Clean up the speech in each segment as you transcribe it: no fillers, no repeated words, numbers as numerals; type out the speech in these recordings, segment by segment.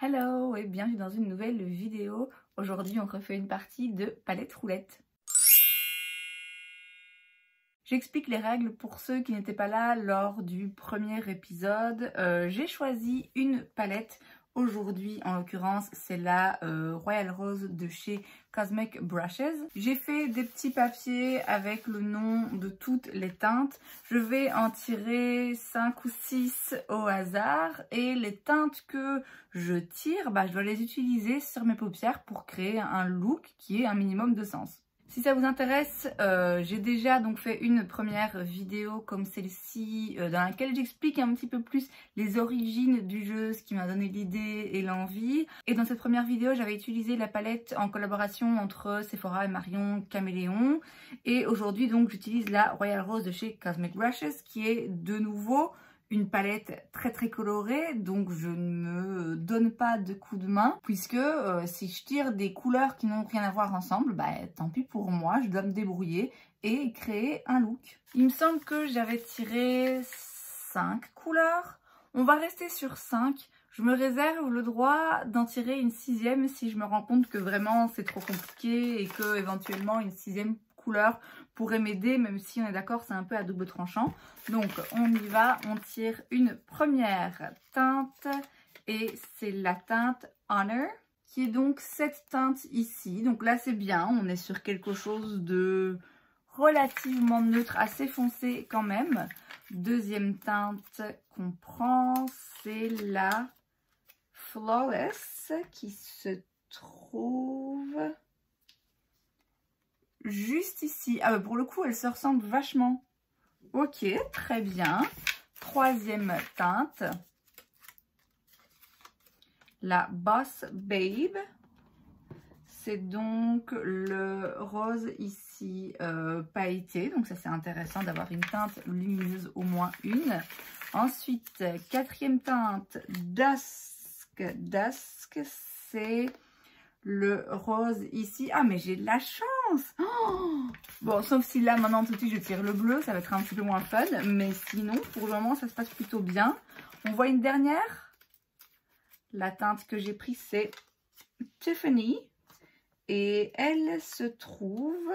Hello et bienvenue dans une nouvelle vidéo. Aujourd'hui on refait une partie de palette roulette. J'explique les règles pour ceux qui n'étaient pas là lors du premier épisode. J'ai choisi une palette. Aujourd'hui, en l'occurrence, c'est la Royal Rose de chez Cosmic Brushes. J'ai fait des petits papiers avec le nom de toutes les teintes. Je vais en tirer 5 ou 6 au hasard. Et les teintes que je tire, je dois les utiliser sur mes paupières pour créer un look qui ait un minimum de sens. Si ça vous intéresse, j'ai déjà donc fait une première vidéo comme celle-ci dans laquelle j'explique un petit peu plus les origines du jeu, ce qui m'a donné l'idée et l'envie. Et dans cette première vidéo, j'avais utilisé la palette en collaboration entre Sephora et Marion Caméléon. Et aujourd'hui donc j'utilise la Royal Rose de chez Cosmic Brushes qui est de nouveau une palette très colorée, donc je ne me donne pas de coup de main puisque si je tire des couleurs qui n'ont rien à voir ensemble, tant pis pour moi, je dois me débrouiller et créer un look. Il me semble que j'avais tiré 5 couleurs, on va rester sur 5. Je me réserve le droit d'en tirer une 6e si je me rends compte que vraiment c'est trop compliqué et que éventuellement une 6e couleur pourrait m'aider, même si on est d'accord, c'est un peu à double tranchant. Donc on y va, on tire une première teinte et c'est la teinte Honor qui est donc cette teinte ici. Donc là c'est bien, on est sur quelque chose de relativement neutre, assez foncé quand même. Deuxième teinte qu'on prend, c'est la Flawless qui se trouve juste ici. Ah pour le coup, elle se ressemble vachement. Ok, très bien. Troisième teinte. La Boss Babe. C'est donc le rose ici pailleté. Donc ça, c'est intéressant d'avoir une teinte lumineuse, au moins une. Ensuite, quatrième teinte, Dusk. Dusk, c'est le rose ici. Ah, mais j'ai de la chance! Oh, bon, sauf si là, maintenant, tout de suite, je tire le bleu. Ça va être un petit peu moins fun. Mais sinon, pour le moment, ça se passe plutôt bien. On voit une dernière. La teinte que j'ai prise, c'est Tiffany. Et elle se trouve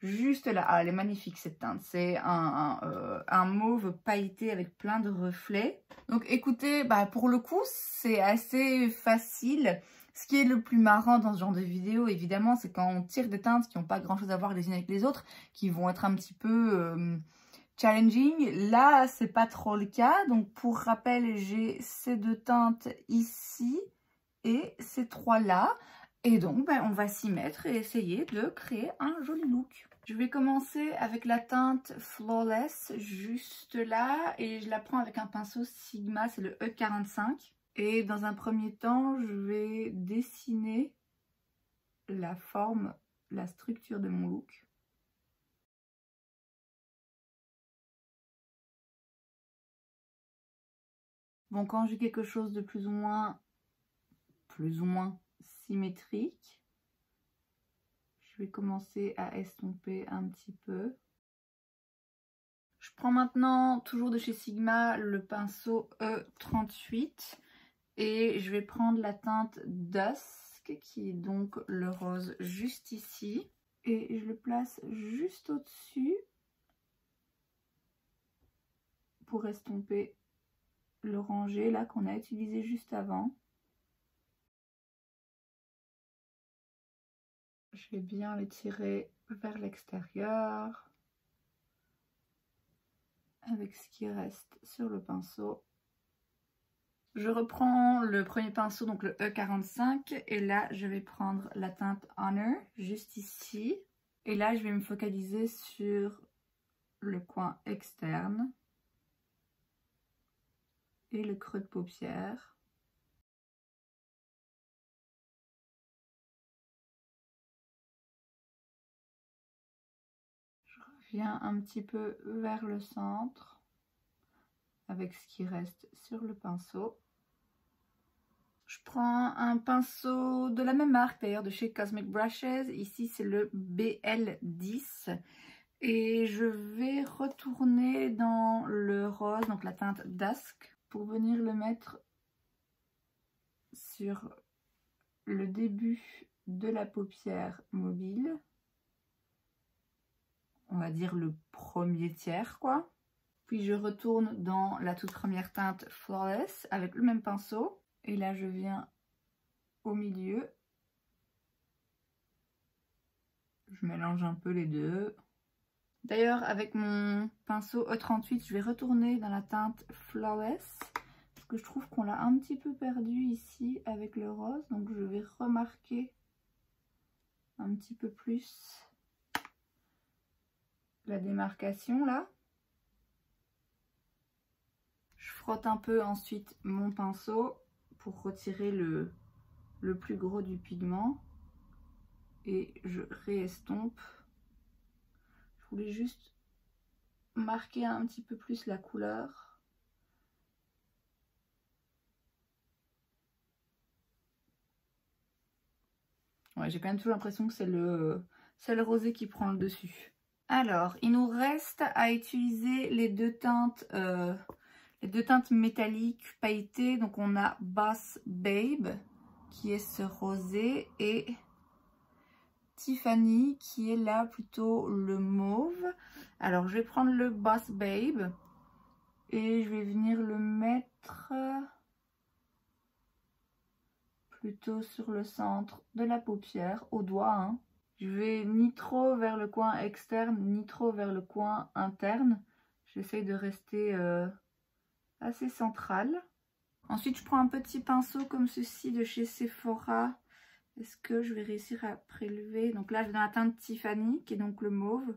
juste là. Ah, elle est magnifique, cette teinte. C'est un mauve pailleté avec plein de reflets. Donc, écoutez, pour le coup, c'est assez facile. Ce qui est le plus marrant dans ce genre de vidéo, évidemment, c'est quand on tire des teintes qui n'ont pas grand chose à voir les unes avec les autres, qui vont être un petit peu challenging. Là, c'est pas trop le cas. Donc, pour rappel, j'ai ces deux teintes ici et ces trois-là. Et donc, on va s'y mettre et essayer de créer un joli look. Je vais commencer avec la teinte Flawless, juste là. Et je la prends avec un pinceau Sigma, c'est le E45. Et dans un premier temps, je vais dessiner la forme, la structure de mon look. Bon, quand j'ai quelque chose de plus ou moins symétrique, je vais commencer à estomper un petit peu. Je prends maintenant, toujours de chez Sigma, le pinceau E38. Et je vais prendre la teinte Dusk, qui est donc le rose juste ici. Et je le place juste au-dessus pour estomper l'orangé là qu'on a utilisé juste avant. Je vais bien le tirer vers l'extérieur avec ce qui reste sur le pinceau. Je reprends le premier pinceau, donc le E45, et là je vais prendre la teinte Honor, juste ici. Et là je vais me focaliser sur le coin externe et le creux de paupière. Je reviens un petit peu vers le centre avec ce qui reste sur le pinceau. Je prends un pinceau de la même marque d'ailleurs, de chez Cosmic Brushes. Ici c'est le BL10. Et je vais retourner dans le rose, donc la teinte Dusk, pour venir le mettre sur le début de la paupière mobile. On va dire le premier tiers quoi. Puis je retourne dans la toute première teinte Flawless avec le même pinceau. Et là je viens au milieu. Je mélange un peu les deux. D'ailleurs avec mon pinceau E38 je vais retourner dans la teinte Flawless. Parce que je trouve qu'on l'a un petit peu perdu ici avec le rose. Donc je vais remarquer un petit peu plus la démarcation là. Je frotte un peu ensuite mon pinceau pour retirer le plus gros du pigment et je réestompe. Je voulais juste marquer un petit peu plus la couleur. Ouais, j'ai quand même toujours l'impression que c'est le rosé qui prend le dessus. Alors, il nous reste à utiliser les deux teintes métalliques pailletées. Donc on a Boss Babe qui est ce rosé et Tiffany qui est là plutôt le mauve. Alors je vais prendre le Boss Babe et je vais venir le mettre plutôt sur le centre de la paupière, au doigt. Hein. Je vais ni trop vers le coin externe ni trop vers le coin interne. J'essaye de rester assez central. Ensuite je prends un petit pinceau comme ceci de chez Sephora. Est-ce que je vais réussir à prélever? Donc là je vais dans la teinte Tiffany qui est donc le mauve.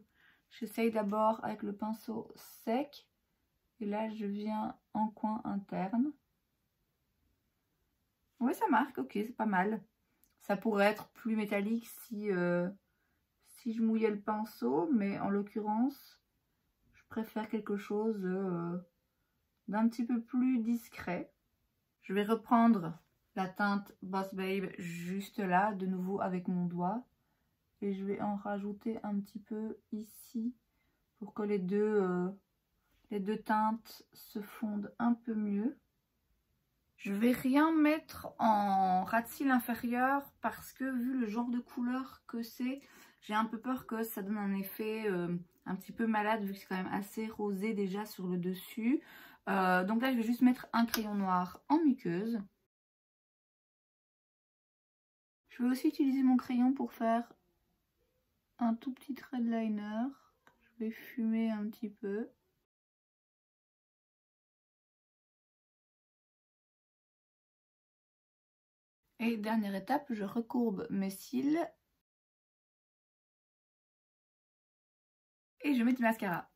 J'essaye d'abord avec le pinceau sec. Et là je viens en coin interne. Oui ça marque, ok c'est pas mal. Ça pourrait être plus métallique si je mouillais le pinceau. Mais en l'occurrence je préfère quelque chose d'un petit peu plus discret. Je vais reprendre la teinte Boss Babe juste là, de nouveau avec mon doigt. Et je vais en rajouter un petit peu ici pour que les deux teintes se fondent un peu mieux. Je vais rien mettre en ras de cils inférieur parce que vu le genre de couleur que c'est, j'ai un peu peur que ça donne un effet un petit peu malade vu que c'est quand même assez rosé déjà sur le dessus. Donc là je vais juste mettre un crayon noir en muqueuse. Je vais aussi utiliser mon crayon pour faire un tout petit trait de liner. Je vais fumer un petit peu. Et dernière étape, je recourbe mes cils. Et je mets du mascara.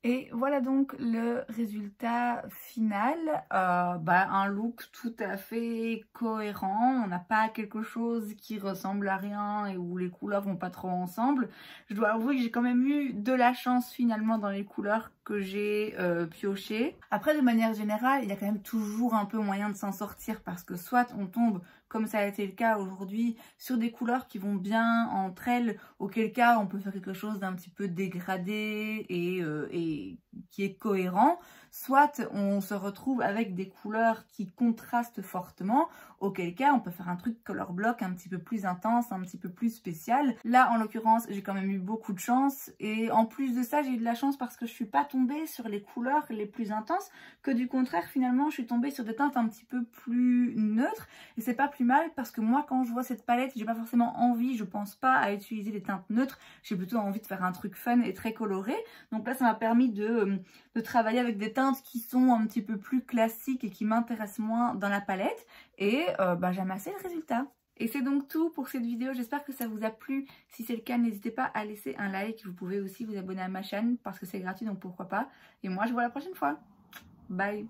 Et voilà donc le résultat final, un look tout à fait cohérent. On n'a pas quelque chose qui ressemble à rien et où les couleurs vont pas trop ensemble. Je dois avouer que j'ai quand même eu de la chance finalement dans les couleurs que j'ai piochées. Après de manière générale, il y a quand même toujours un peu moyen de s'en sortir parce que soit on tombe, comme ça a été le cas aujourd'hui, sur des couleurs qui vont bien entre elles, auquel cas on peut faire quelque chose d'un petit peu dégradé et qui est cohérent, soit on se retrouve avec des couleurs qui contrastent fortement, auquel cas on peut faire un truc color block un petit peu plus intense, un petit peu plus spécial. Là en l'occurrence j'ai quand même eu beaucoup de chance et en plus de ça j'ai eu de la chance parce que je suis pas tombée sur les couleurs les plus intenses, que du contraire finalement je suis tombée sur des teintes un petit peu plus neutres et c'est pas plus mal parce que moi quand je vois cette palette j'ai pas forcément envie, je pense pas à utiliser des teintes neutres, j'ai plutôt envie de faire un truc fun et très coloré. Donc là ça m'a permis de travailler avec des teintes qui sont un petit peu plus classiques et qui m'intéressent moins dans la palette et j'ai amassé le résultat. Et c'est donc tout pour cette vidéo, j'espère que ça vous a plu. Si c'est le cas, n'hésitez pas à laisser un like, vous pouvez aussi vous abonner à ma chaîne parce que c'est gratuit donc pourquoi pas. Et moi je vous vois la prochaine fois, bye.